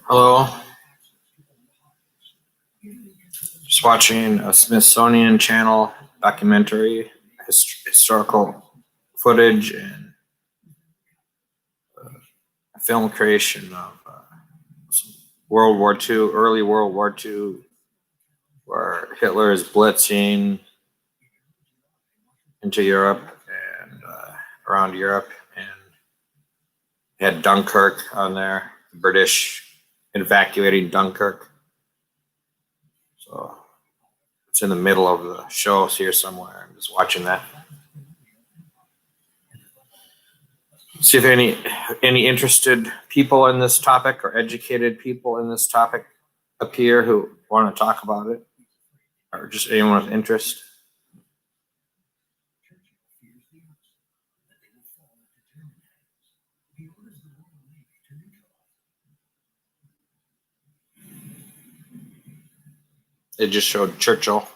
Hello. Just watching a Smithsonian channel documentary, historical footage, and film creation of World War II, early World War II, where Hitler is blitzing into Europe and around Europe, and he had Dunkirk on there, the British evacuating Dunkirk. So it's in the middle of the show here somewhere. I'm just watching that. See if any interested people in this topic or educated people in this topic appear who want to talk about it, or just anyone with interest. It just showed Churchill.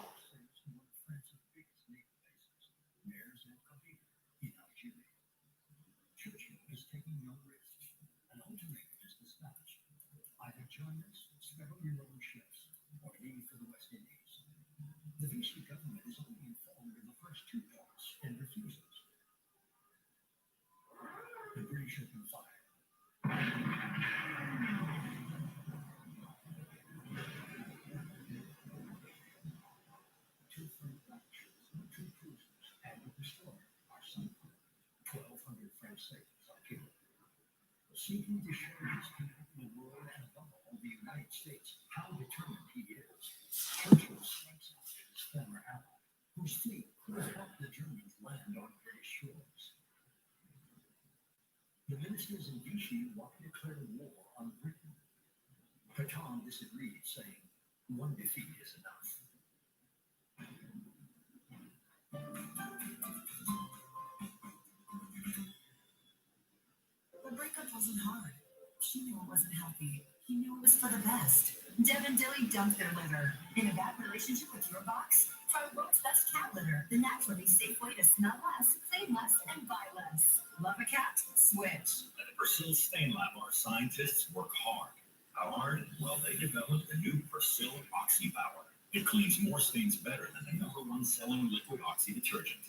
The breakup wasn't hard. She knew it wasn't healthy. He knew it was for the best. Deb and Dilly dumped their litter. In a bad relationship with your box? Try World's Best Cat Litter, the naturally safe way to smell less, clean less, and buy less. Love a cat? Switch. At the Persil Stain Lab, our scientists work hard. How hard? Well, they developed the new Persil Oxy Power. It cleans more stains better than the #1 selling liquid oxy detergent.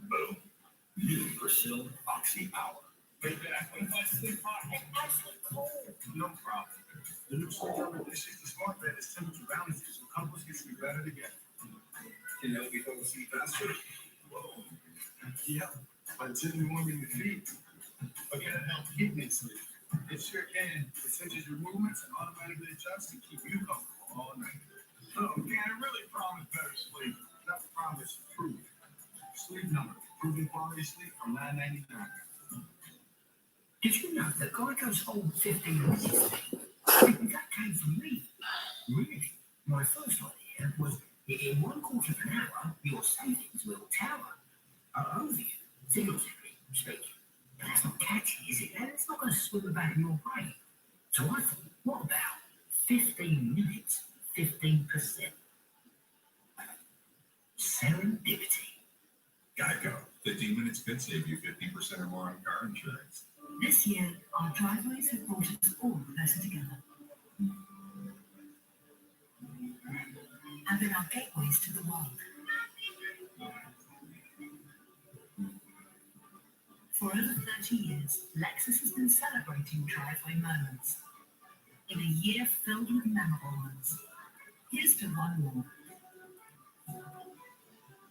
Boom. New Persil Oxy Power. Right back. What if I sleep hot and actually cold? No problem. The new Smithsonian 360 Smart Bed is temperature balanced, so comfort gets me better together. Can help you fall asleep faster? Whoa. Yeah, but it didn't warm your feet. But can it help keep me asleep? It sure can. It senses your movements and automatically adjusts to keep you comfortable all night. Oh, can it really promise better sleep? That's promise proof. Sleep Number. Proven quality sleep from $9.99. Did you know that Geico's whole 15 minutes thing? That came from me. Really? My first idea was in 1/4 of an hour, your savings will tower over you, figuratively speaking. But that's not catchy, is it? It's not going to swim about in your brain. So I thought, what about 15 minutes, 15%? Serendipity. Geico. 15 minutes could save you 15% or more on car insurance. This year, our driveways have brought us all closer together. And been our gateways to the world. For over 30 years, Lexus has been celebrating driveway moments. In a year filled with memorable ones, here's to one more.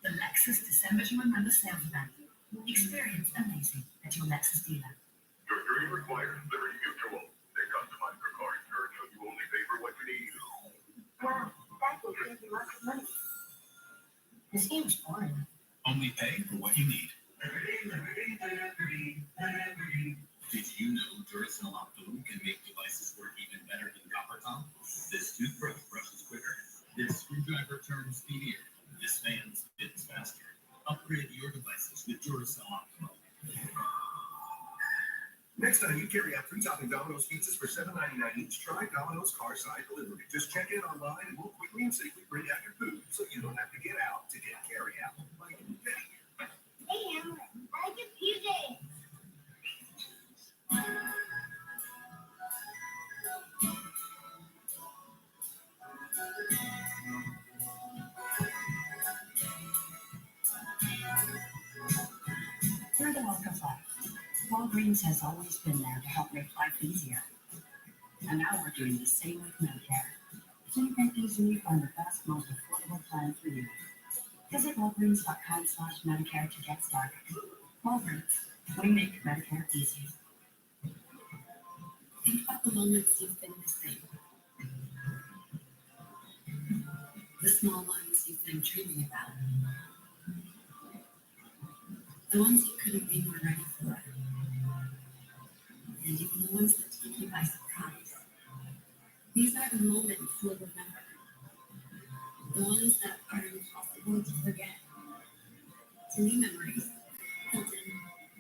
The Lexus December to Remember sales event. Experience amazing at your Lexus dealer. Your dream requires Liberty Mutual. They customize your car insurance so you only pay for what you need. Wow, that will save you lots of money. This seems boring. Only pay for what you need. Did you know Duracell Optimum can make devices work even better than copper top? This toothbrush brushes quicker. This screwdriver turns speedier. This fan spins faster. Upgrade your devices with Duracell Optimum. Next to You carry out 3 topping Domino's pizzas for $7.99 each. Try Domino's car side delivery. Just check in online and we'll quickly and safely bring out your food so you don't have to get out to get carry out. Hey, Emily, I like your PJs. Through the walk of life, Walgreens has always been there to help make life easier. And now we're doing the same with Medicare. So you can easily find the best, most affordable plan for you. Visit Walgreens.com/Medicare to get started. Walgreens, we make Medicare easy. Think about the moments you've been missing. The small ones you've been dreaming about. The ones you couldn't be more ready for. And even the ones that took you by surprise. These are the moments you'll remember. The ones that are impossible to forget. To me, memories, Hilton,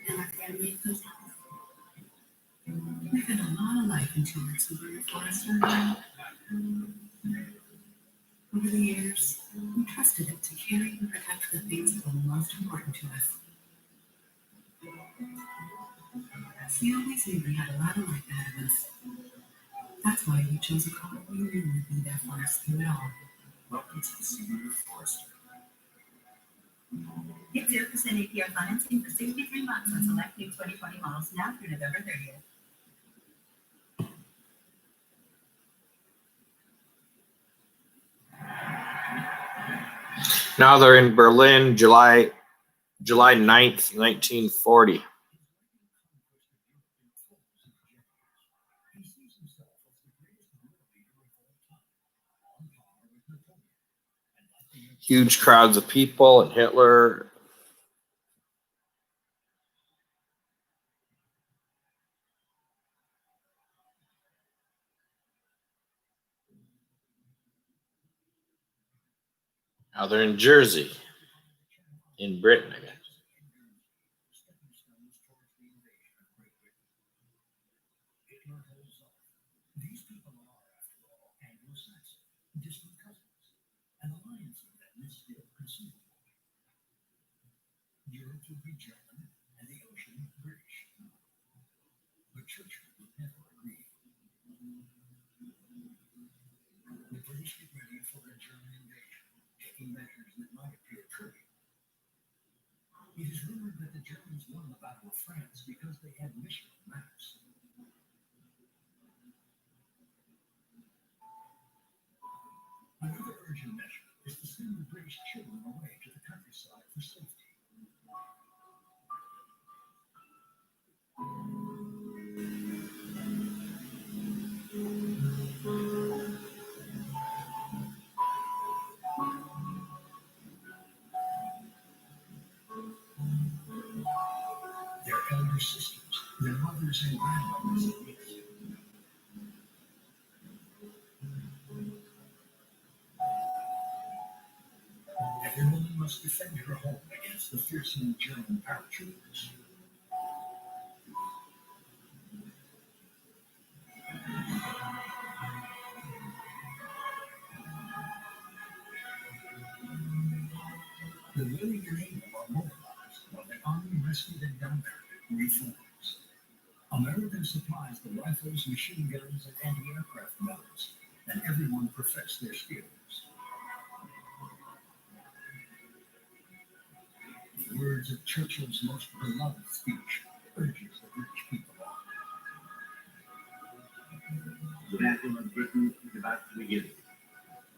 and our family at hotels. We've had a lot of life insurance over the Forester line. Over the years, we trusted it to carry and protect the things that were most important to us. We always knew we had a lot of life ahead of us. That's why we chose a car we knew would be there for us through it all. Welcome to the Subaru Forester. Get 0% APR financing for 63 months on select new 2020 models now through November 30th. Now they're in Berlin, July 9th, 1940. He sees himself as the greatest world leader of all time, on par with Napoleon. And like the Huge crowds of people and Hitler. Now they're in Jersey, in Britain, I guess. stepping stones towards the invasion of Great Britain. Hitler holds off. These people are, after all, Anglo-Saxon, distant cousins, and alliances that is still conceivable. Europe would be German, and the ocean British. But Churchill would never agree. The British get ready for a German invasion, taking measures that might appear trivial. It is rumored that the Germans won the Battle of France because they had Michelin maps. Another urgent measure is to send the British children away to the countryside for safety. Their elder sisters, their mothers and grandmothers at least. Every woman must defend her home against the fearsome German paratroopers. The willing and able are mobilized while the army rescued and Dunkirk reforms. American supplies the rifles, machine guns, and anti-aircraft guns, and everyone perfects their skills. The words of Churchill's most beloved speech urges the British people on. The battle of Britain is about to begin.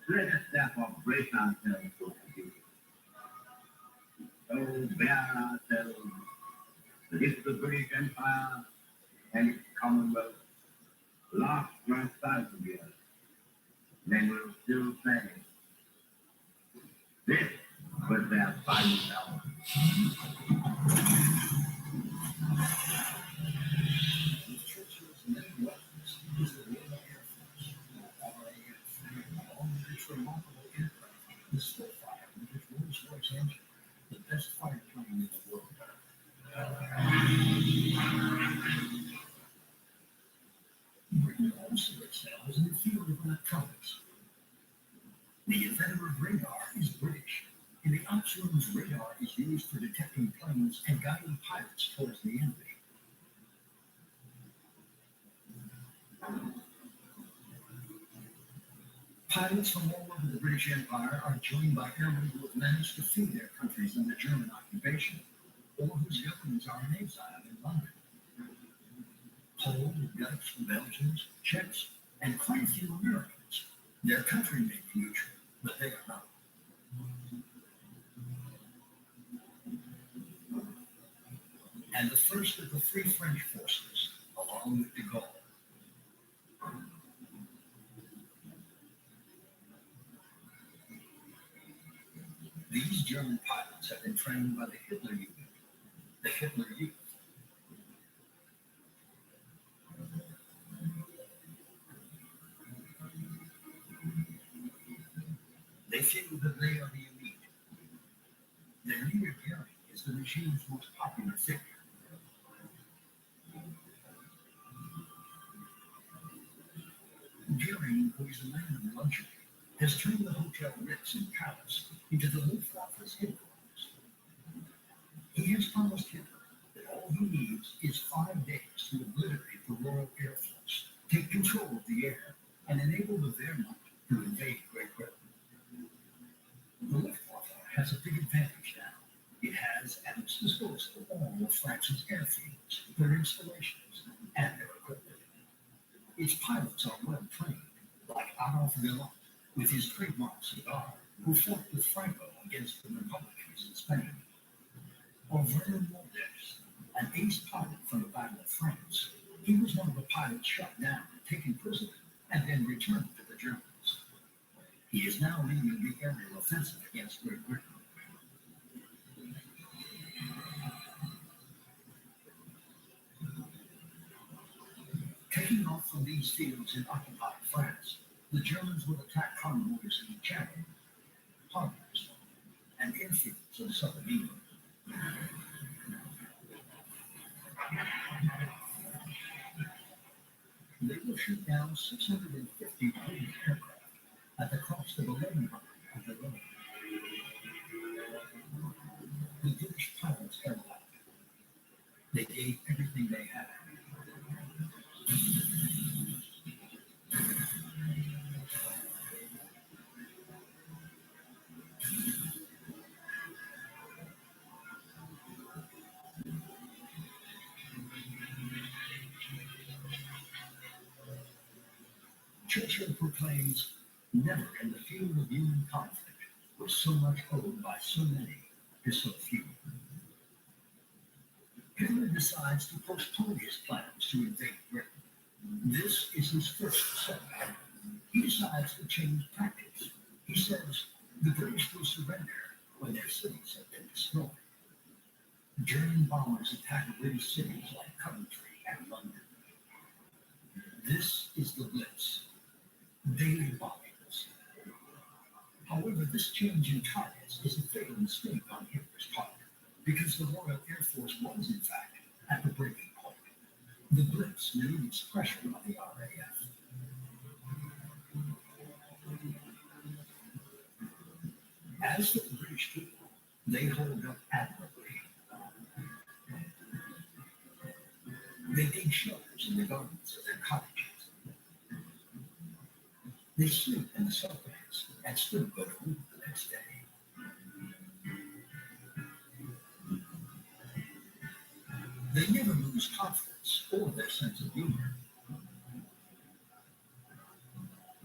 Let us therefore brace ourselves for the future. So bear ourselves that if the British Empire and its Commonwealth last for 1,000 years, men will still say, this was their final hour. With Churchill's many weapons is the Royal Air Force, RAF, along with its remarkable aircraft, the Spitfire with its Rolls-Royce engine, the best fighter plane in the world. field of electronics. The inventor of radar is British. In the ops rooms, radar is used for detecting planes and guiding pilots towards the enemy. Pilots from all over the British Empire are joined by airmen who have managed to flee their countries under German occupation, or whose governments are in exile in London. Poles, Dutch, Belgians, Czechs, and quite a few Americans. Their country may be neutral, but they are not. And the first of the Free French forces, along with de Gaulle. These German pilots have been trained by the Hitler Youth. The Hitler Youth. They feel that they are the elite. Their leader, Goering, is the regime's most popular figure. Goering, who is a man of luxury, has turned the Hotel Ritz in Paris into the Luftwaffe's headquarters. He has promised Hitler that all he needs is 5 days to obliterate the Royal Air Force, take control of the air, and enable the Wehrmacht to invade Great Britain. The Luftwaffe has a big advantage now. It has at its disposal all of France's airfields, their installations, and their equipment. Its pilots are well trained, like Adolf Villon, with his trademark cigar, who fought with Franco against the Republicans in Spain. Or Vernon Malders, an ace pilot from the Battle of France. He was one of the pilots shot down, taken prisoner, and then returned to the Germans. He is now leading the aerial offensive against Great Britain. Taking off from these fields in occupied France, the Germans would attack convoys in the Channel, harbors, and airfields in southern England. They will shoot down 650 British aircraft at the cost of 1,100 of their own. The British pilots held out. They gave everything they had. Churchill proclaims, never in the field of human conflict was so much owed by so many to so few. Hitler decides to postpone his plans to invade Britain. This is his first setback. He decides to change tactics. He says the British will surrender when their cities have been destroyed. German bombers attack British cities like Coventry and London. This is the Blitz. Daily bombings. However, this change in targets is a fatal mistake on Hitler's part, because the Royal Air Force was, in fact, at the breaking point. The Blitz relieves pressure on the RAF. As for the British people, they hold up admirably. They dig shelters in the gardens of their cottages. They sleep in the subways and still go to work the next day. They never lose confidence or their sense of humor.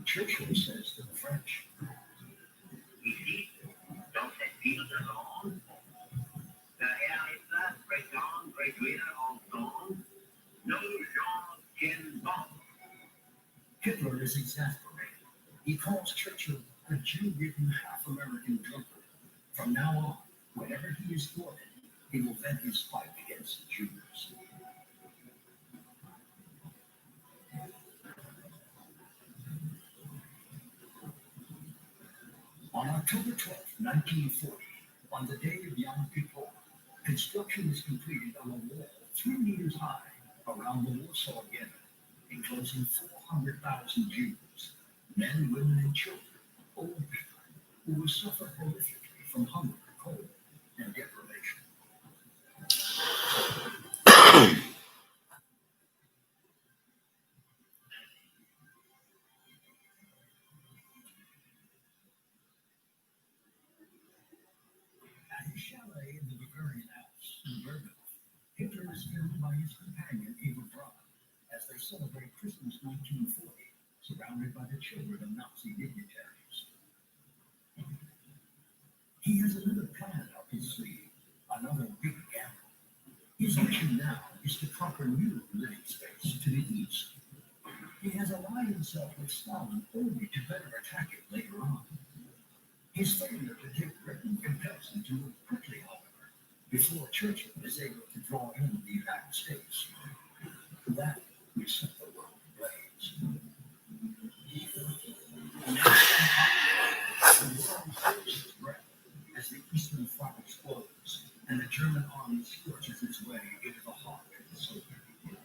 Churchill says to the French, Ici, dans cette ville de Londres, derrière les places fréquentes réduites en zone, nos gens tiennent bon. Hitler is exasperated. He calls Churchill a Jew-ridden half-American drunkard. From now on, whenever he is thwarted, he will vent his fight against the Jews. On October 12, 1940, on the day of Yom Kippur, construction was completed on a wall 3 meters high around the Warsaw Ghetto, enclosing 400,000 Jews, Men, women, and children, old people, who will suffer horrifically from hunger, cold, and deprivation. At his chalet in the Bavarian Alps in Bergen, Hitler is filmed by his companion Eva Braun as they celebrate Christmas 1940, surrounded by the children of Nazi dignitaries. He has another plan up his sleeve, another big gamble. His mission now is to conquer new living space to the east. He has allied himself with Stalin only to better attack it later on. His failure to take Britain compels him to move quickly, however, before Churchill is able to draw in the United States. That will set the world ablaze. As the Eastern Front explodes and the German army scorches its way into the heart of the Soviet Union.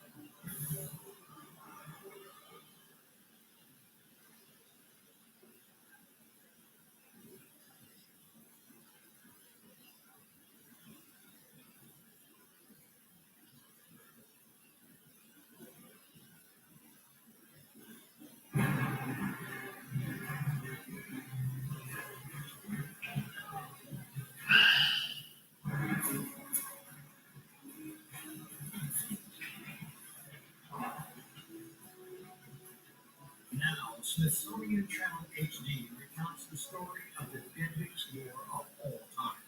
Now, Smithsonian Channel HD recounts the story of the deadliest war of all time.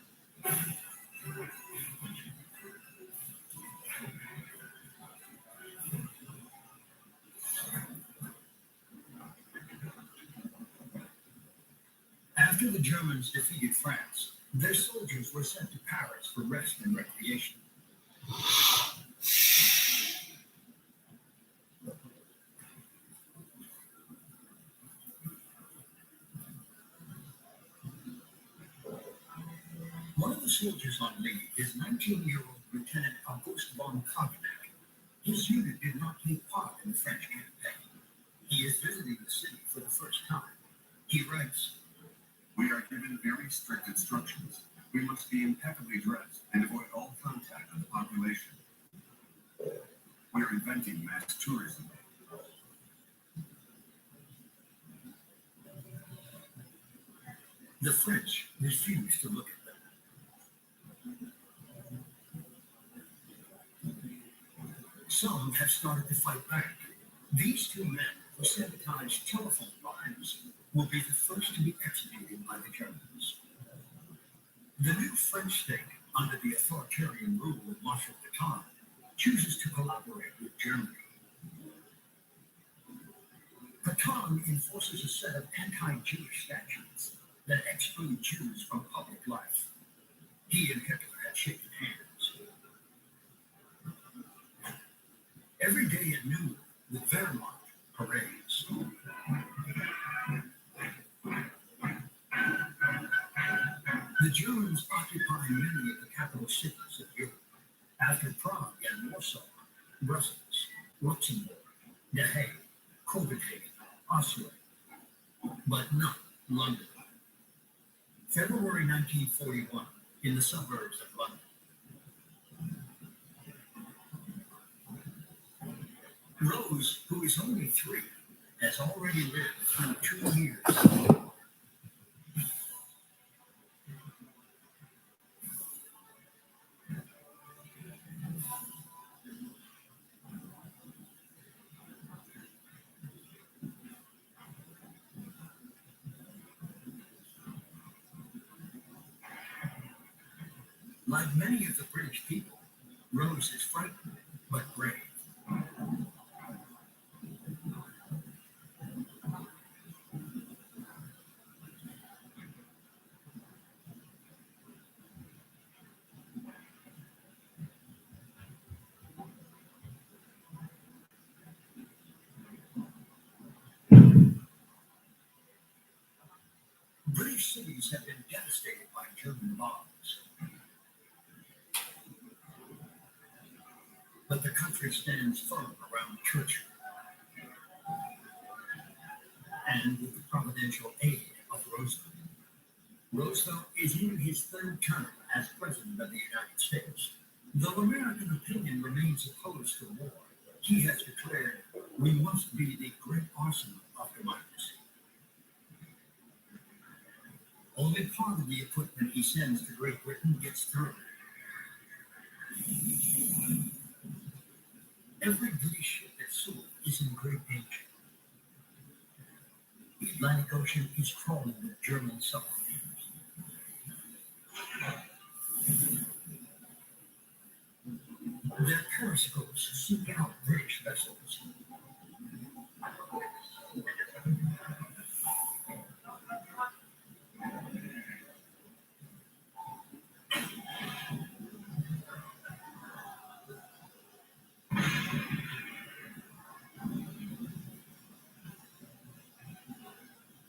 After the Germans defeated France, their soldiers were sent to Paris for rest and recreation. One of the soldiers on leave is 19-year-old Lieutenant Auguste von Cognac. His unit did not take part in the French campaign. He is visiting the city for the first time. He writes, "We are given very strict instructions. We must be impeccably dressed and avoid all contact with the population. We are inventing mass tourism. The French refuse to look at them. Some have started to fight back. These two men who sabotaged telephone lines will be the first to be executed by the Germans. The new French state, under the authoritarian rule of Marshal Pétain, chooses to collaborate with Germany. Pétain enforces a set of anti-Jewish statutes that exclude Jews from public life. He and Hitler had shaken hands. Every day at noon, the Wehrmacht parades. The Germans occupy many of the capital cities of Europe. After Prague and Warsaw, Brussels, Luxembourg, The Hague, Copenhagen, Oslo, but not London. February 1941, in the suburbs of London. Rose, who is only 3, has already lived through 2 years. Like many of the British people, Rose is frightened but brave. British cities have been devastated by German bombs. But the country stands firm around Churchill. And with the presidential aide of Roosevelt. Roosevelt is in his third term as President of the United States. Though American opinion remains opposed to war, he has declared, "We must be the great arsenal of democracy." Only part of the equipment he sends to Great Britain gets through. Every British ship at sea is in great danger. The Atlantic Ocean is crawling with German submarines. Their periscopes seek out British vessels.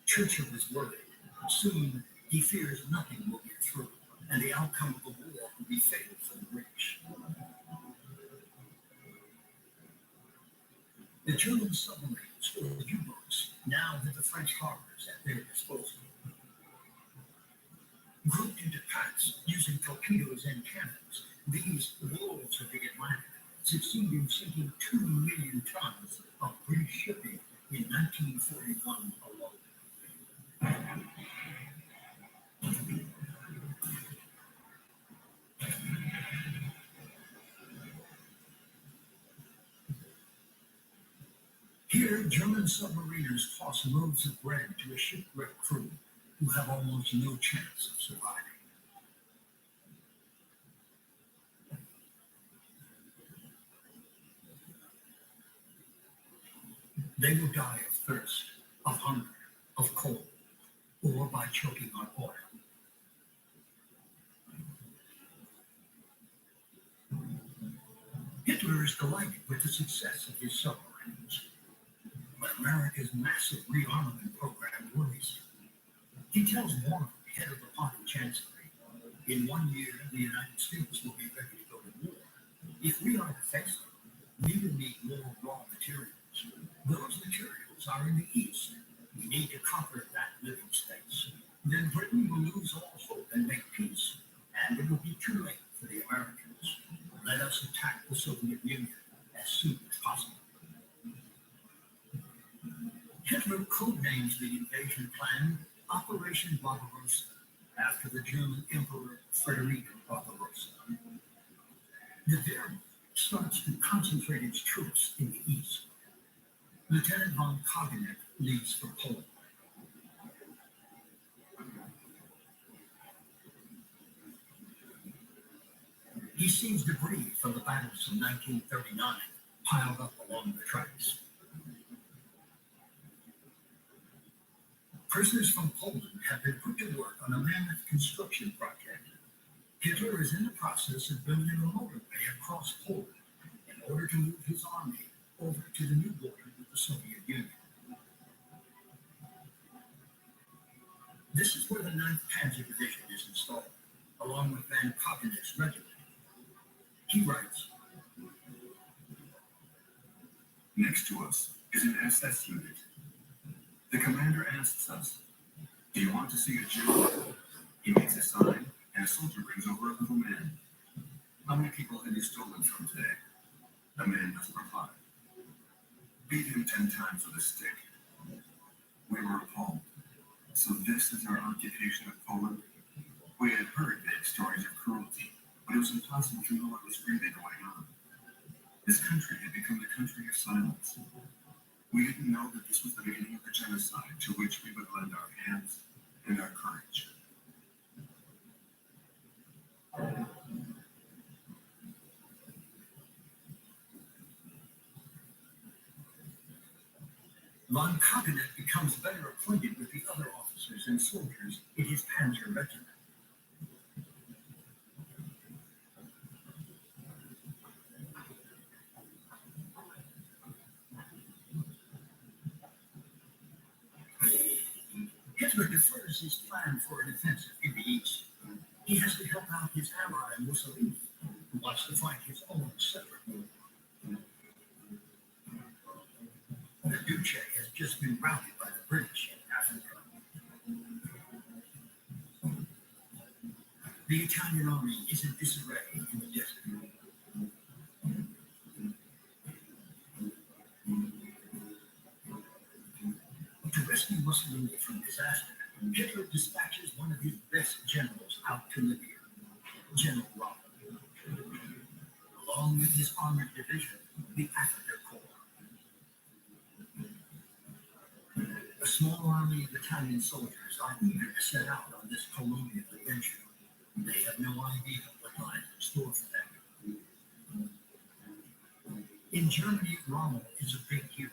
Churchill is worried. Soon, he fears nothing will get through, and the outcome of the war will be fatal for the British. The German submarines or U-boats now have the French harbors at their disposal. Grouped into packs using torpedoes and cannons, these wolves of the Atlantic succeed in sinking 2 million tons of British shipping in 1941 alone. Here, German submariners toss loaves of bread to a shipwrecked crew who have almost no chance of surviving. They will die of thirst, of hunger, of cold, or by choking on oil. Hitler is delighted with the success of his submarines, but America's massive rearmament program worries him. He tells Warren, head of the party chancellery, in 1 year the United States will be ready to go to war. If we are defensive, we will need more raw materials. Those materials are in the East. We need to conquer that living space. Then Britain will lose all hope and make peace, and it will be too late for the Americans. Let us attack the Soviet Union as soon as possible. Hitler codenames the invasion plan Operation Barbarossa, after the German Emperor Frederick Barbarossa. The Wehrmacht starts to concentrate its troops in the east. Lieutenant von Kaganek leaves for Poland. He sees debris from the battles of 1939 piled up along the tracks. Prisoners from Poland have been put to work on a mammoth construction project. Hitler is in the process of building a motorway across Poland in order to move his army over to the new border with the Soviet Union. This is where the 9th Panzer Division is installed, along with Von Kaganek's regiment. He writes, Next to us is an SS unit. The commander asks us, "Do you want to see a Jew?" He makes a sign, and a soldier brings over a little man. "How many people have you stolen from today?" The man doesn't reply. "Beat him 10 times with a stick." We were appalled. So this is our occupation of Poland? We had heard vague stories of cruelty, but it was impossible to know what was really going on. This country had become the country of silence. We didn't know that this was the beginning of the genocide to which we would lend our hands and our courage. Von Kaganek becomes better acquainted with the other officers and soldiers in his Panzer regiment. Hitler defers his plan for an offensive in the east. He has to help out his ally Mussolini, who wants to fight his own separate war. The Duce has just been routed by the British in Africa. The Italian army is in disarray in the desert. To rescue Mussolini from disaster, Hitler dispatches one of his best generals out to Libya, General Rommel, along with his armored division, the Africa Corps. A small army of Italian soldiers are eager to set out on this colonial adventure. They have no idea what lies in store for them. In Germany, Rommel is a big hero.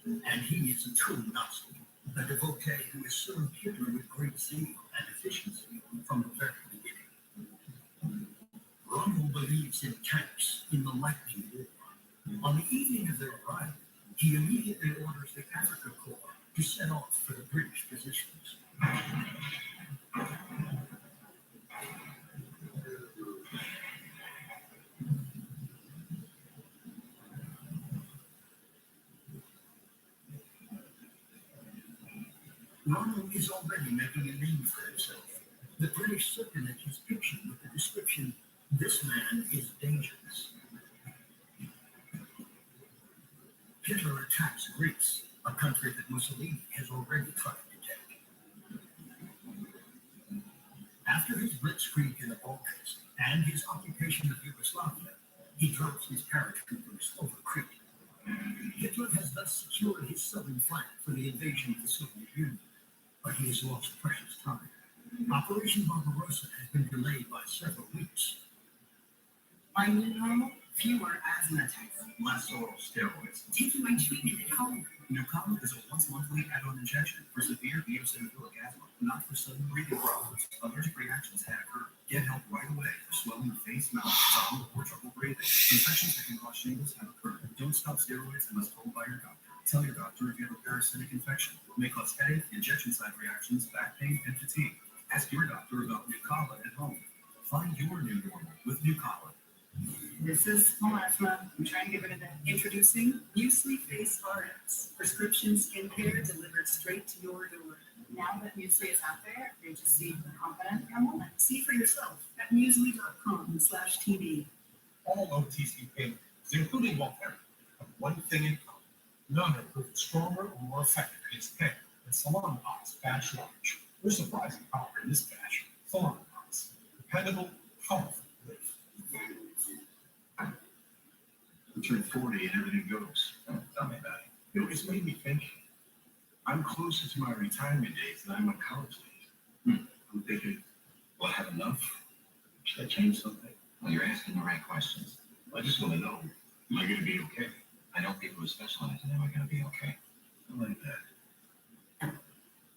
And he is a true Nazi, a devotee who has served Hitler with great zeal and efficiency from the very beginning. Rommel believes in tanks in the lightning war. On the evening of their arrival, he immediately orders the Africa Corps to set off for the British positions. Rommel is already making a name for himself. The British circulate his picture with the description, "This man is dangerous." Hitler attacks Greece, a country that Mussolini has already tried to take. After his blitzkrieg in the Balkans and his occupation of Yugoslavia, he drops his paratroopers over Crete. Hitler has thus secured his southern flank for the invasion of the Soviet Union, but he has lost precious time. Operation Barbarossa has been delayed by several weeks. My new normal? Fewer asthma attacks. Less oral steroids. Taking my treatment at home. Nucala is a once-monthly add-on injection for severe eosinophilic asthma, not for sudden breathing problems. Allergic reactions can occur. Get help right away for swelling of face, mouth, tongue, or trouble breathing. Infections that can cause shingles have occurred. Don't stop steroids unless told by your doctor. Tell your doctor if you have a parasitic infection. May cause headache, injection site reactions, back pain, and fatigue. Ask your doctor about Nucala at home. Find your new normal with Nucala. This is Melasma. I'm trying to get rid of that. Introducing Muesli Face RX. Prescription skincare delivered straight to your door. Now that Muesli is out there, they just seem confident for a moment. See for yourself at muesli.com/TV. All OTC pain, including Voltaren, have one thing in common. None are proven stronger or more effective against pain than Salon Pots Batch Large. There's surprising power in this batch. Salon Pots. Dependable, powerful relief. I turned 40 and everything goes. Tell me about it. You know, it's made me think. I'm closer to my retirement days than I am on college days. I'm thinking, will I have enough? Should I change something? Well, you're asking the right questions. I just want to know, am I going to be okay? I know people who specialize in them are going to be okay. I like that.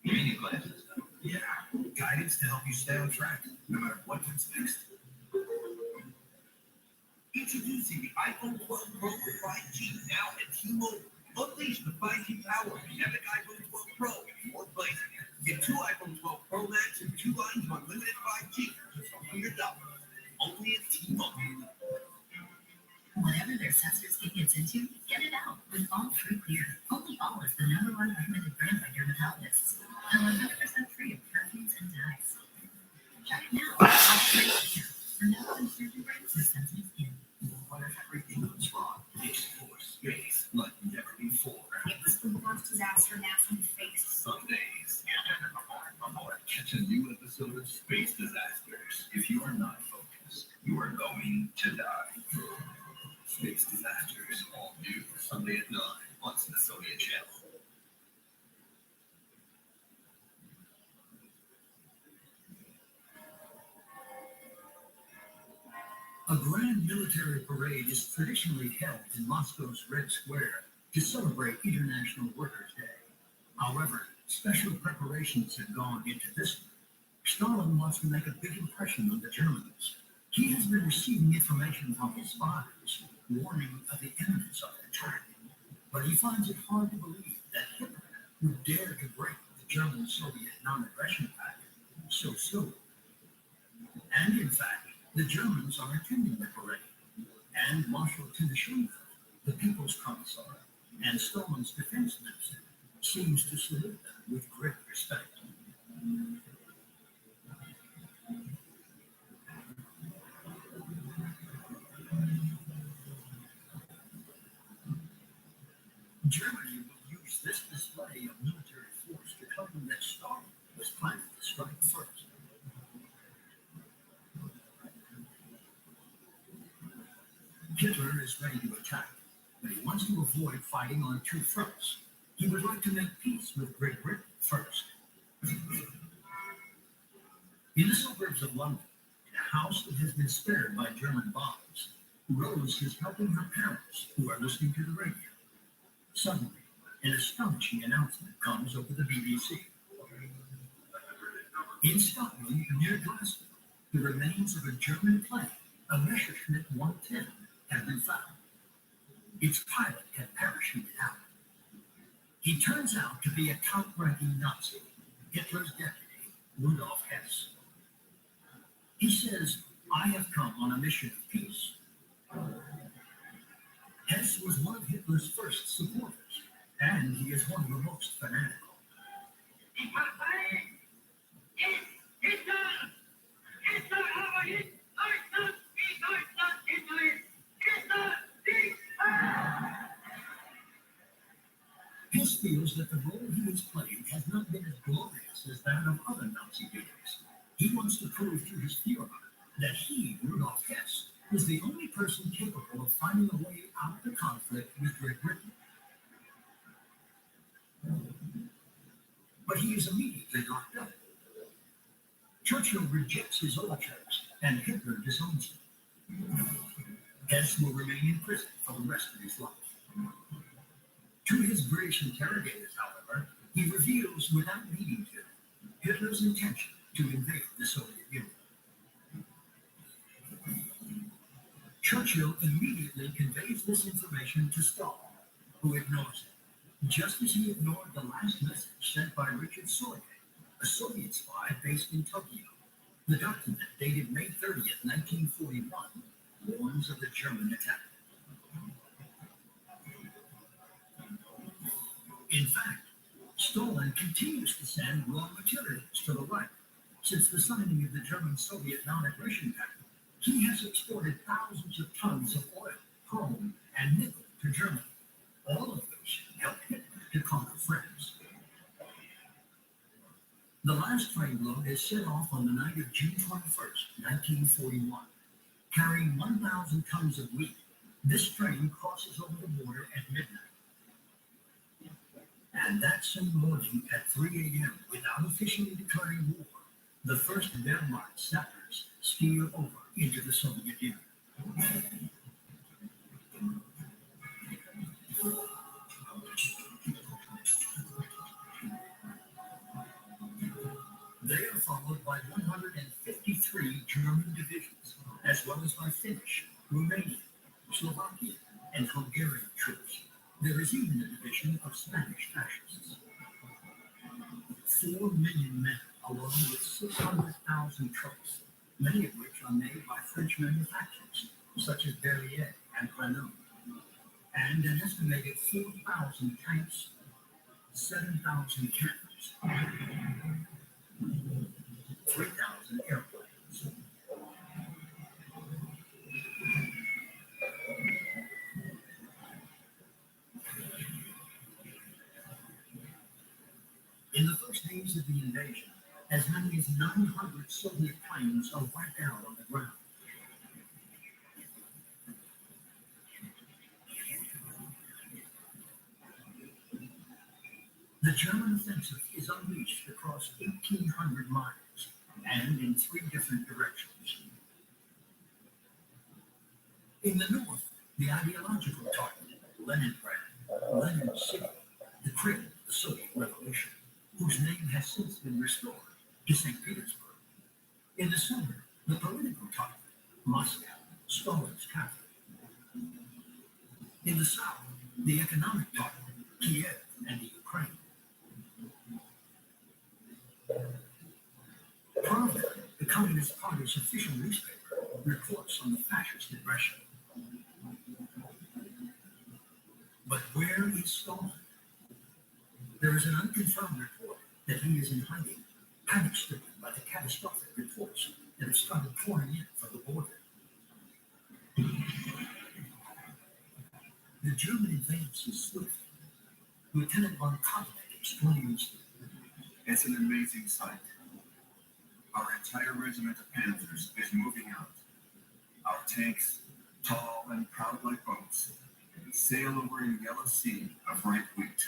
You need glasses, though. Yeah, guidance to help you stay on track, no matter what comes next. Introducing the iPhone 12 Pro with 5G now at T-Mobile. Unleash the 5G power of the epic iPhone 12 Pro in one place. Get two iPhone 12 Pro Max and 2 lines of unlimited 5G for just $100. Only at T-Mobile. Whatever their sensors gets into, get it out with All Free Clear. Only All is the #1 recommended brand by dermatologists. And 100% free of perfumes and dyes. Check it now. All Free Clear. For no uncertain brands or sensors in. What if everything goes wrong? Explore space like never before. It was the worst disaster NASA faced. Sundays. Catch a new episode of Space Disasters. If you are not focused, you are going to die. Space Disasters, all new Sunday at 9 on Smithsonian Channel. A grand military parade is traditionally held in Moscow's Red Square to celebrate International Workers' Day. However, special preparations have gone into this one. Stalin wants to make a big impression on the Germans. He has been receiving information from his spies, warning of the imminence of an attack. But he finds it hard to believe that Hitler would dare to break the German-Soviet non-aggression pact so soon. And in fact, the Germans are attending the parade, and Marshal Timoshenko, the People's Commissar, and Stalin's defense minister, seems to salute them with great respect. Germany will use this display of military force to claim that Stalin was planning to strike first. Hitler is ready to attack, but he wants to avoid fighting on two fronts. He would like to make peace with Great Britain first. In the suburbs of London, in a house that has been spared by German bombs, Rose is helping her parents, who are listening to the radio. Suddenly, an astonishing announcement comes over the BBC. In Scotland, near Glasgow, the remains of a German plane, a Messerschmitt 110, have been found. Its pilot had parachuted out. He turns out to be a top-ranking Nazi, Hitler's deputy, Rudolf Hess. He says, "I have come on a mission of peace." Hess was one of Hitler's first supporters, and he is one of the most fanatical. Hess feels that the role he has played has not been as glorious as that of other Nazi leaders. He wants to prove to his Führer that he, Rudolf Hess, is the only person capable of finding a way out of the conflict with Great Britain. But he is immediately locked up. Churchill rejects his overtures, and Hitler disowns him. Hess will remain in prison for the rest of his life. To his British interrogators, however, he reveals without needing to Hitler's intention to invade the Soviet Union. Churchill immediately conveys this information to Stalin, who ignores it, just as he ignored the last message sent by Richard Soye, a Soviet spy based in Tokyo. The document, dated May 30th, 1941, warns of the German attack. In fact, Stalin continues to send raw materials to the Reich. Since the signing of the German-Soviet non-aggression pact, he has exported thousands of tons of oil, chrome, and nickel to Germany, all of which helped Hitler to conquer France. The last trainload is set off on the night of June 21st, 1941. Carrying 1,000 tons of wheat, this train crosses over the border at midnight. And that same morning at 3 a.m., without officially declaring war, the first Wehrmacht sappers steer over into the Soviet Union. They are followed by 153 German divisions, as well as by Finnish, Romanian, Slovakian, and Hungarian troops. There is even a division of Spanish fascists. 4 million men, along with 600,000 trucks, many of which are made by French manufacturers, such as Berliet and Renault, and an estimated 4,000 tanks, 7,000 cannons, 3,000 airplanes. In the first days of the invasion, as many as 900 Soviet planes are wiped out on the ground. The German offensive is unleashed across 1,800 miles and in 3 different directions. In the north, the ideological target, Leningrad, Lenin City, the cradle of the Soviet Revolution, whose name has since been restored to St. Petersburg. In the center, the political target, Moscow, Stalin's capital. In the south, the economic target, Kiev and the Ukraine. Pravda, the Communist Party's official newspaper, reports on the fascist aggression. But where is Stalin? There is an unconfirmed report that he is in hiding, panic-stricken by the catastrophic reports that have started pouring in from the border. The German advance is swift, Lieutenant von Kotlek explains, It's an amazing sight. Our entire regiment of Panthers is moving out. Our tanks, tall and proud like boats, sail over a yellow sea of ripe wheat.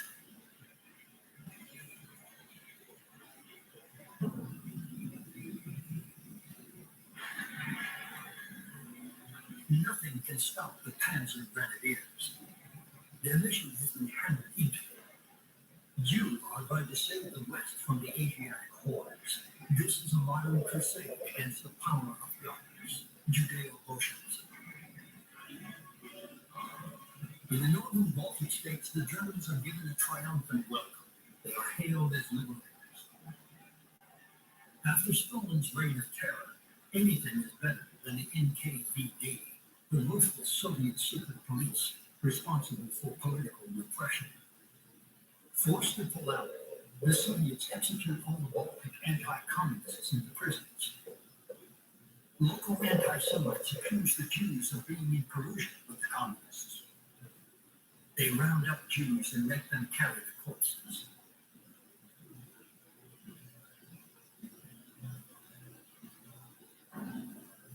nothing can stop the Panzer Grenadiers. Their mission has been hammered into them. You are going to save the West from the Asiatic hordes. This is a modern crusade against the power of darkness, Judeo-Bolshevism. In the northern Baltic states, the Germans are given a triumphant welcome. They are hailed as liberators. After Stalin's reign of terror, anything is better than the NKVD, the ruthless Soviet secret police responsible for political repression. Forced to pull out, the Soviets execute all the Baltic anti-communists in the prisons. Local anti-Semites accuse the Jews of being in collusion with the communists. They round up Jews and make them carry the corpses.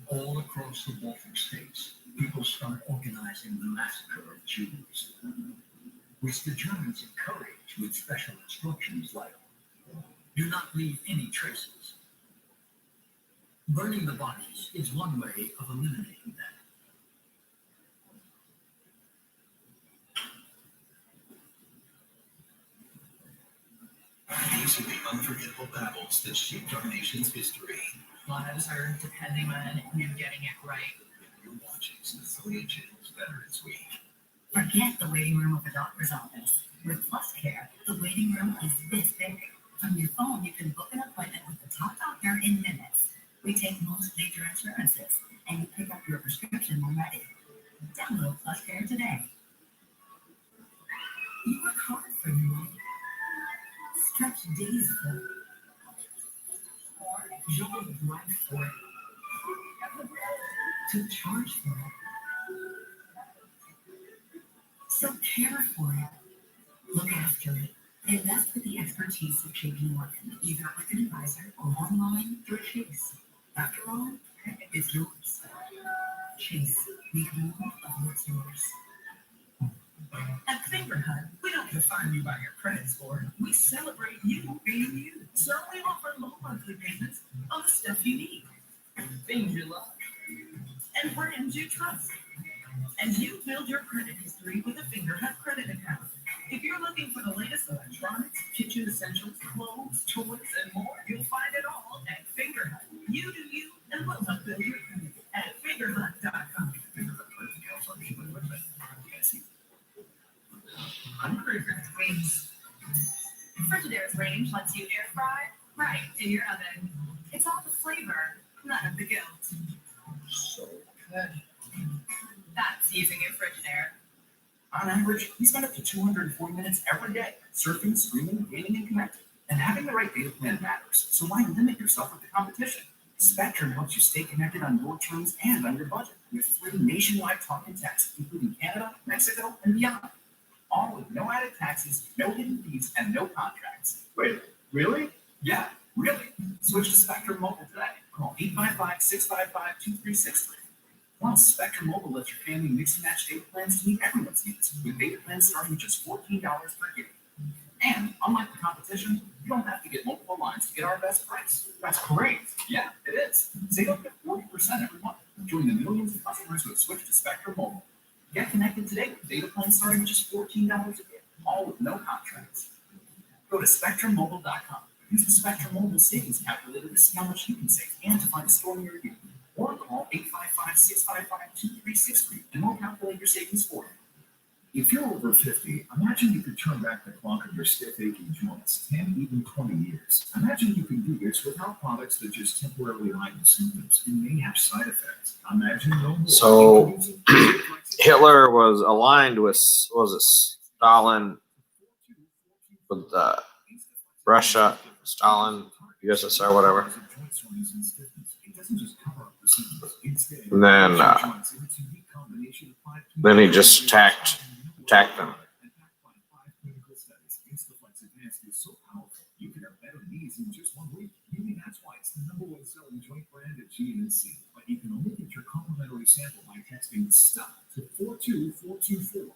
All across the Baltic states, people start organizing the massacre of Jews, which the Germans encourage with special instructions like, do not leave any traces. Burning the bodies is one way of eliminating them. These are the unforgettable battles that shaped our nation's history. Lives are depending on you getting it right. You're watching Smithsonian Channel's Veterans Week. Forget the waiting room of a doctor's office. With PlusCare, the waiting room is this big. From your phone, you can book an appointment with the top doctor in minutes. We take most major insurances, and you pick up your prescription when ready. Download PlusCare today. You work hard for your money. Stretch days for it. Or jog right for it. To charge for it. So care for it. Look after it. Invest with the expertise of JP Morgan, either with an advisor or online through Chase. After all, it's yours. Chase, the home of what's yours. At Fingerhut, we don't define you by your credit score. We celebrate you being you. So we offer low monthly payments on the stuff you need, things you love, and brands you trust. And you build your credit history with a Fingerhut credit account. If you're looking for the latest electronics, kitchen essentials, clothes, toys, and more, you'll find it all at Fingerhut. You do you, and we'll help build your credit at Fingerhut.com. I'm craving Wings. Frigidaire's range lets you air fry right in your oven. It's all the flavor, none of the guilt. so good. That's using a Frigidaire. On average, we spend up to 240 minutes every day surfing, streaming, gaming, and connecting. And having the right data plan matters, so why limit yourself with the competition? Spectrum helps you stay connected on your terms and on your budget with free nationwide talk and text, including Canada, Mexico, and beyond. All with no added taxes, no hidden fees, and no contracts. Wait, really? Yeah, really. Switch to Spectrum Mobile today. Call 855-655-2363. Plus, Spectrum Mobile lets your family mix and match data plans to meet everyone's needs, with data plans starting at just $14 per gig. And unlike the competition, you don't have to get multiple lines to get our best price. That's great. Yeah, it is. Save up to 40% every month. Join the millions of customers who have switched to Spectrum Mobile. Get connected today with data plans starting at just $14 a gig, all with no contracts. Go to SpectrumMobile.com. Use the Spectrum Mobile Savings Calculator to see how much you can save and to find a store near you. Or call 855-655-2363 and we'll calculate your savings for you. If you're over 50, imagine you could turn back the clock of your stiff aching joints 10, even 20 years. Imagine you can do this without products that just temporarily hide the symptoms and may have side effects. Imagine no more. So Hitler was aligned with, was it Stalin, with Russia, Stalin, USSR, whatever. And then he just attacked them. best-selling joint brand at GNC, but you can only get your complimentary sample by texting STOP to 42424.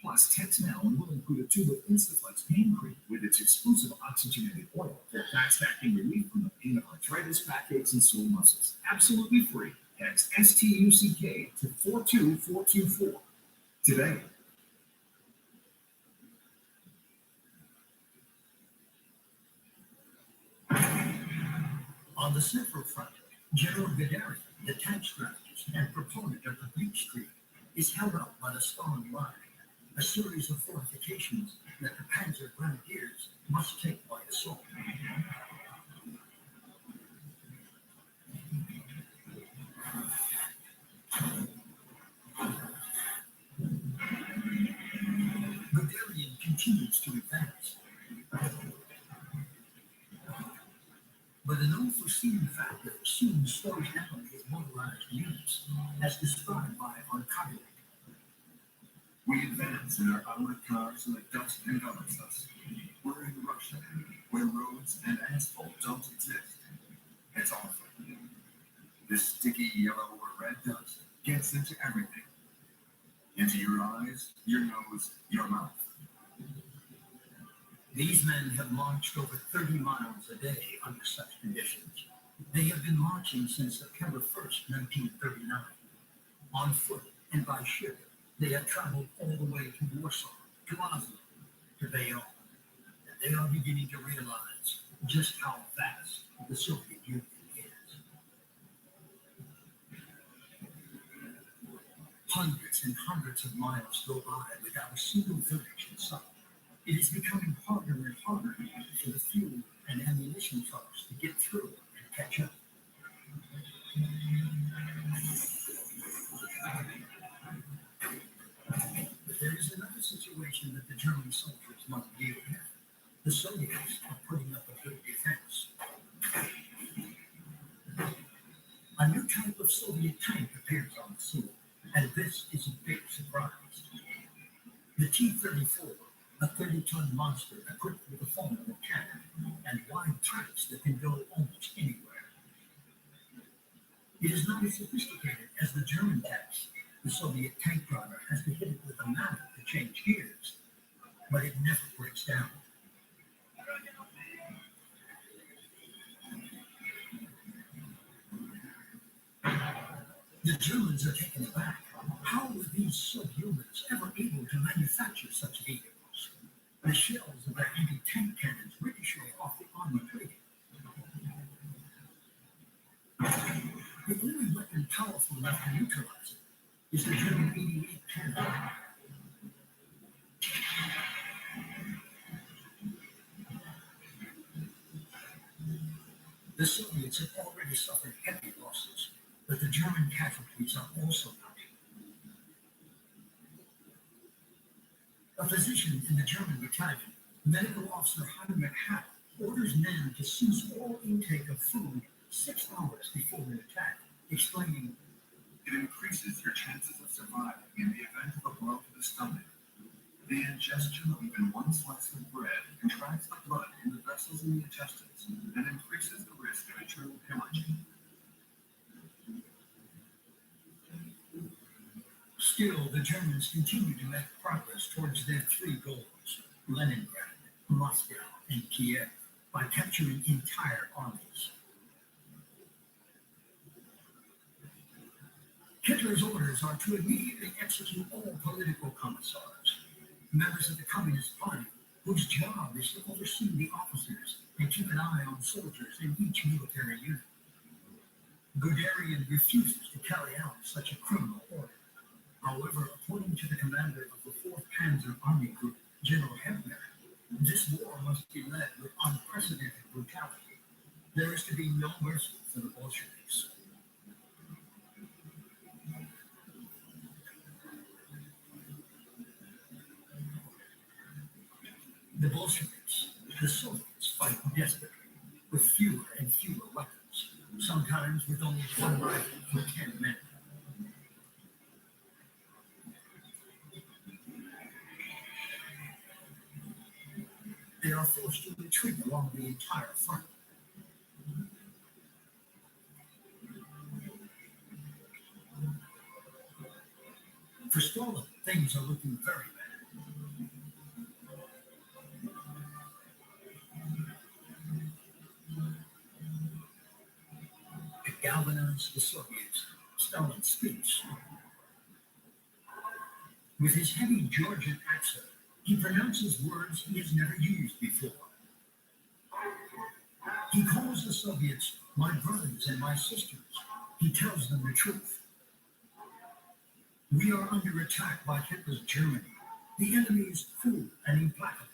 Plus, text now and we'll include a tube of Instaflex pain cream with its exclusive oxygenated oil for fast-acting relief from the pain of arthritis, backaches, and sore muscles. Absolutely free. Text STUCK to 42424 today. On the Central Front, General Guderian, the tank strategist and proponent of the Blitz Creed, is held up by the Storm Line, a series of fortifications that the Panzer Grenadiers must take by assault. Guderian continues to advance, but an unforeseen factor soon slows down his motorized units, as described by Arcadian. We advance in our armored cars so that dust envelops us. We're in Russia, where roads and asphalt don't exist. It's awful. This sticky yellow or red dust gets into everything. Into your eyes, your nose, your mouth. These men have marched over 30 miles a day under such conditions. They have been marching since September 1st, 1939. On foot and by ship, they have traveled all the way to Warsaw, to Oslo, to Bayonne. And they are beginning to realize just how vast the Soviet Union is. Hundreds and hundreds of miles go by without a single village in sight. It is becoming harder and harder for the fuel and ammunition trucks to get through and catch up. But there is another situation that the German soldiers must deal with. The Soviets are putting up a good defense. A new type of Soviet tank appears on the scene, and this is a big surprise. The T-34, a 30-ton monster equipped with a formidable cannon and wide turrets that can go almost anywhere. It is not as sophisticated as the German tanks. The Soviet tank driver has to hit it with a mallet to change gears, but it never breaks down. The Germans are taken aback. How were these subhumans ever able to manufacture such vehicles? The shells of their anti-tank cannons ricochet off the armor plating. The only weapon powerful enough to neutralize it is the German 88 cannon. The Soviets have already suffered heavy losses, but the German casualties are also mounting. A physician in the German battalion, Medical Officer Heinrich Happ, orders men to cease all intake of food 6 hours before an attack, explaining, It increases your chances of surviving in the event of a blow to the stomach. The ingestion of even one slice of bread contracts the blood in the vessels in the intestines and increases the risk of internal hemorrhaging. still the Germans continue to make progress towards their 3 goals, Leningrad, Moscow, and Kiev, by capturing entire armies. Hitler's orders are to immediately execute all political commissars, members of the Communist Party, whose job is to oversee the officers and keep an eye on soldiers in each military unit. Guderian refuses to carry out such a criminal order. However, according to the commander of the 4th Panzer Army Group, General Hebner, this war must be led with unprecedented brutality. There is to be no mercy for the Bolsheviks. The Bolsheviks, the Soviets, fight desperately, with fewer and fewer weapons, sometimes with only 1 rifle for 10 men. They are forced to retreat along the entire front. For Stalin, things are looking very bad. To galvanize the Soviets, Stalin speaks. With his heavy Georgian accent, he pronounces words he has never used before. He calls the Soviets my brothers and my sisters. He tells them the truth. We are under attack by Hitler's Germany. The enemy is cruel and implacable.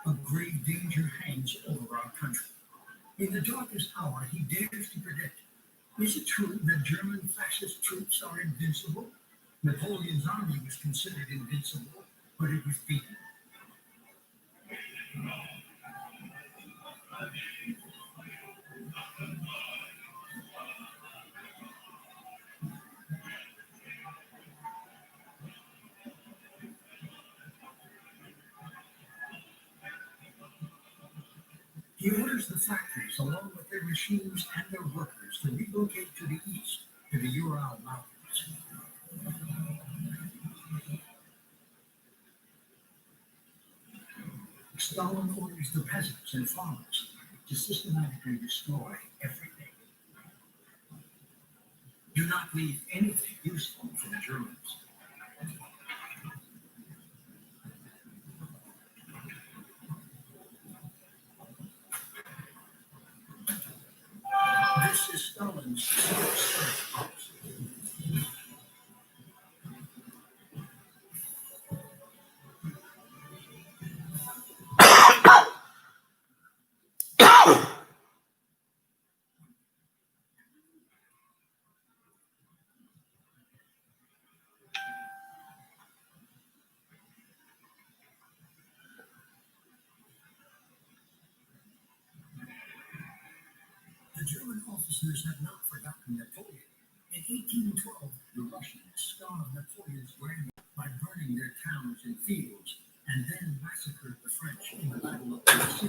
A grave danger hangs over our country. In the darkest hour, he dares to predict. Is it true that German fascist troops are invincible? Napoleon's army was considered invincible, but it was beaten. He orders the factories, along with their machines and their workers, to relocate to the east, to the Ural Mountains. Stalin orders the peasants and farmers to systematically destroy everything. Do not leave anything useful for the Germans. This is Stalin's first policy. The German officers have not forgotten Napoleon. In 1812, the Russians starved Napoleon's grandeur by burning their towns and fields, and then massacred the French in the Battle of Blitz.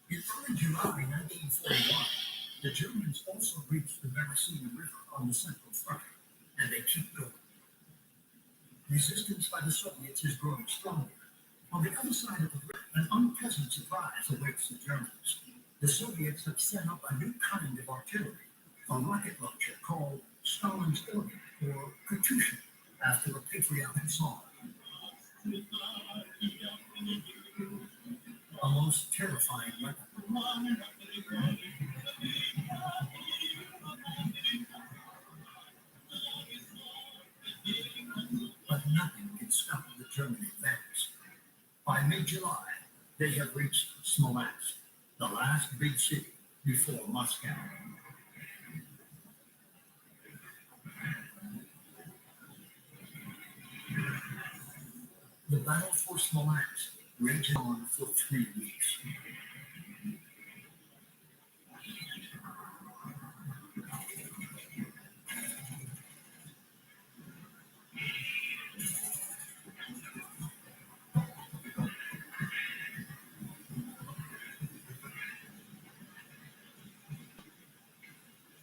In early July 1941, the Germans also reached the Beresina River on the Central Front, and they keep going. Resistance by the Soviets is growing stronger. On the other side of the river, an unpleasant surprise awaits the Germans. The Soviets have set up a new kind of artillery, a rocket launcher called Stalin's Organ, or Katusha, after a patriotic song. A most terrifying weapon. But nothing can stop the German advance. By mid-July, they have reached Smolensk, the last big city before Moscow. The battle for Smolensk raged on for 3 weeks.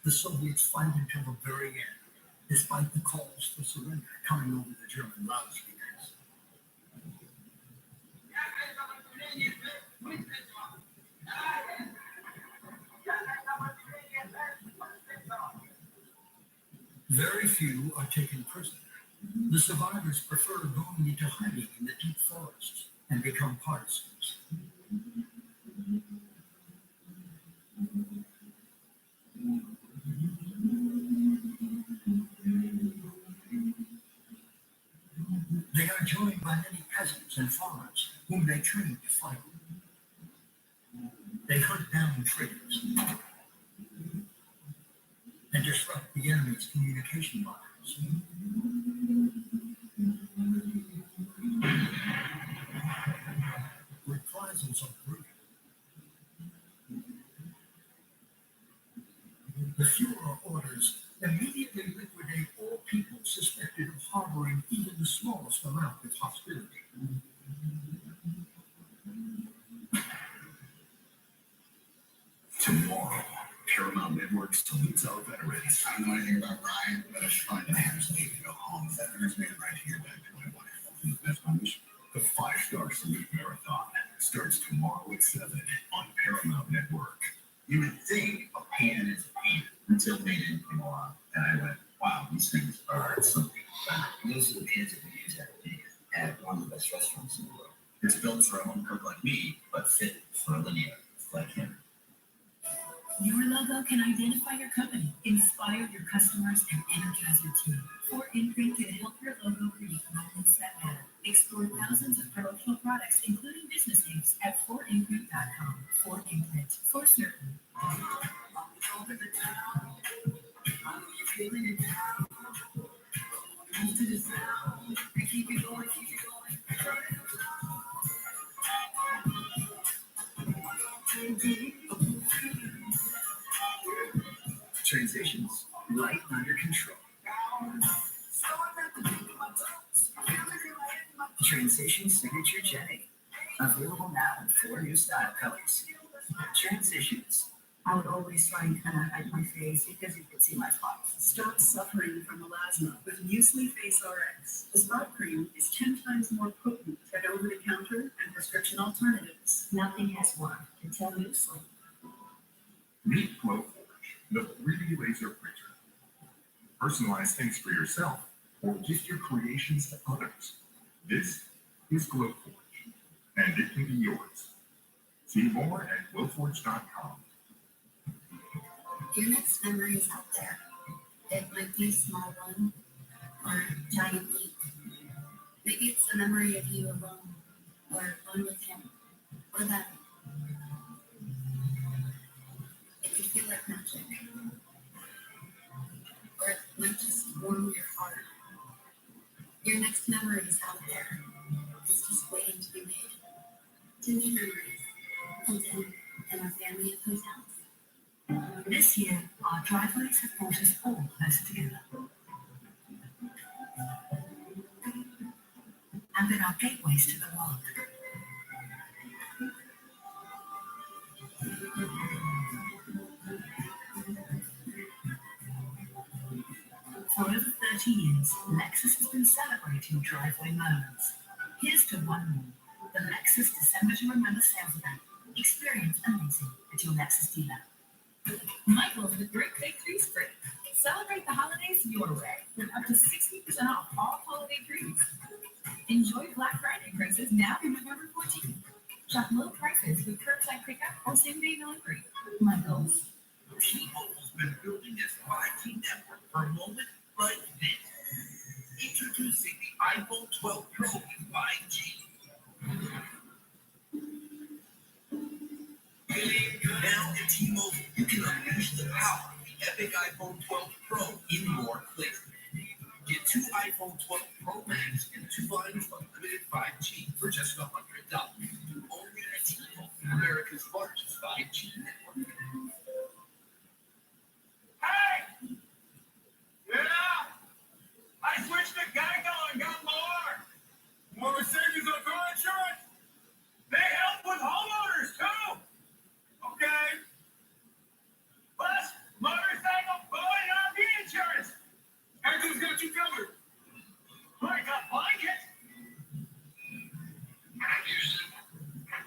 The Soviets fight until the very end, despite the calls for surrender coming over the German loudspeakers. Very few are taken prisoner. The survivors prefer going into hiding in the deep forests and become partisans. They are joined by many peasants and farmers whom they train to fight. They hunt down traitors and disrupt the enemy's communication lines. Reprisals are brutal. The Fuhrer orders immediately liquidate all people suspected of harboring even the smallest amount of hostility. Tomorrow, Paramount Network Veterans made it right here back to my wife. That's my mission. The 5-star salute marathon starts tomorrow at 7 on Paramount Network. You would think a pan is a pan until they didn't come along. And I went, wow, these things are something. Those are the pans that we use at one of the best restaurants in the world. It's built for a home cook like me, but fit for a linear like him. Your logo can identify your company, inspire your customers, and energize your team. Fort Imprint can help your logo create moments that matter. Explore thousands of promotional products, including business names, at fortimprint.com. Fort Imprint, for certain. Over the town. You're feeling it now. Move to the sound. And keep it going, keep it going. Transitions right under control. Transition Signature J. Available now in 4 new style colors. Transitions. I would always try and kind of hide my face because you could see my spots. Stop suffering from melasma with Muesli Face RX. The spot cream is 10 times more potent than over-the-counter and prescription alternatives. Nothing has worked until Muesli. Meet GlowForge, the 3D laser printer. Personalize things for yourself or gift your creations to others. This is GlowForge, and it can be yours. See more at glowforge.com. Your next memory is out there. It might be a small one or a giant leap. Maybe it's a memory of you alone or alone with him or them. It could feel like magic. Or it might just warm your heart. Your next memory is out there. It's just waiting to be made. Tender memories built in our family of hotels. This year, our driveways have brought us all closer together. And been our gateways to the world. For over 30 years, Lexus has been celebrating driveway moments. Here's to one more. The Lexus December to Remember sales event. Experience amazing at your Lexus dealer. Michael's the Great Big Tree Spring. Celebrate the holidays your way with up to 60% off all holiday trees. Enjoy Black Friday prices now through November 14th. Shop low prices with curbside pickup or same-day delivery. Michael's. T-Mobile's been building this 5G network for a moment like this. Introducing the iPhone 12 Pro with 5G. Now at T-Mobile, you can unleash the power of the epic iPhone 12 Pro in more clicks. Get 2 iPhone 12 Pro Max and 2 lines of unlimited 5G for just $100. Only at T-Mobile, America's largest 5G network. Hey! Yeah! I switched to Geico and got more! More savings on car insurance! They help with homeowners too! Okay? Plus, motorcycle, boat, and RV insurance! Geico's got you covered! I got blankets!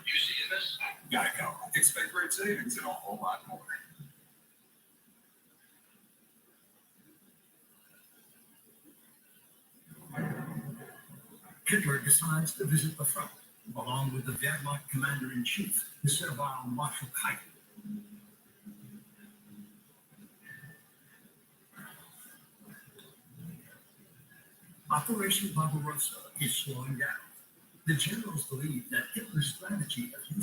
You seeing this? Geico. Expect great savings and a whole lot more. Hitler decides to visit the front, along with the Wehrmacht commander-in-chief, General Marshal Keitel. Operation Barbarossa is slowing down. The generals believe that Hitler's strategy of